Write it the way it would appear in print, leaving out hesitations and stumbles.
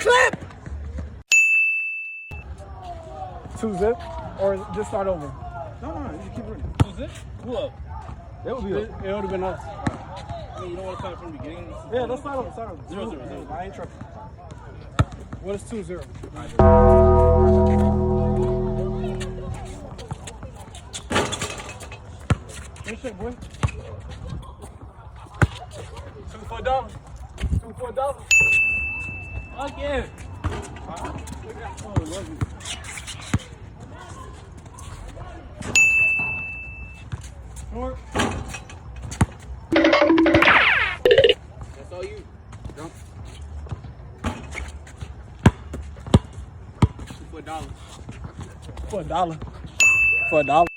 Clip! 2-zip, or just start over? No, you just keep reading. Who's it? Who up? It would have been us. I mean, you don't want to start from the beginning? Yeah, let's start over. 0-0. I ain't tripping. What is 2-0? Good shit, boy. 2 for $1. 2 for $1. Fuck yeah. Oh, love you. Short. That's all you. Jump. For $1. For $1. For $1.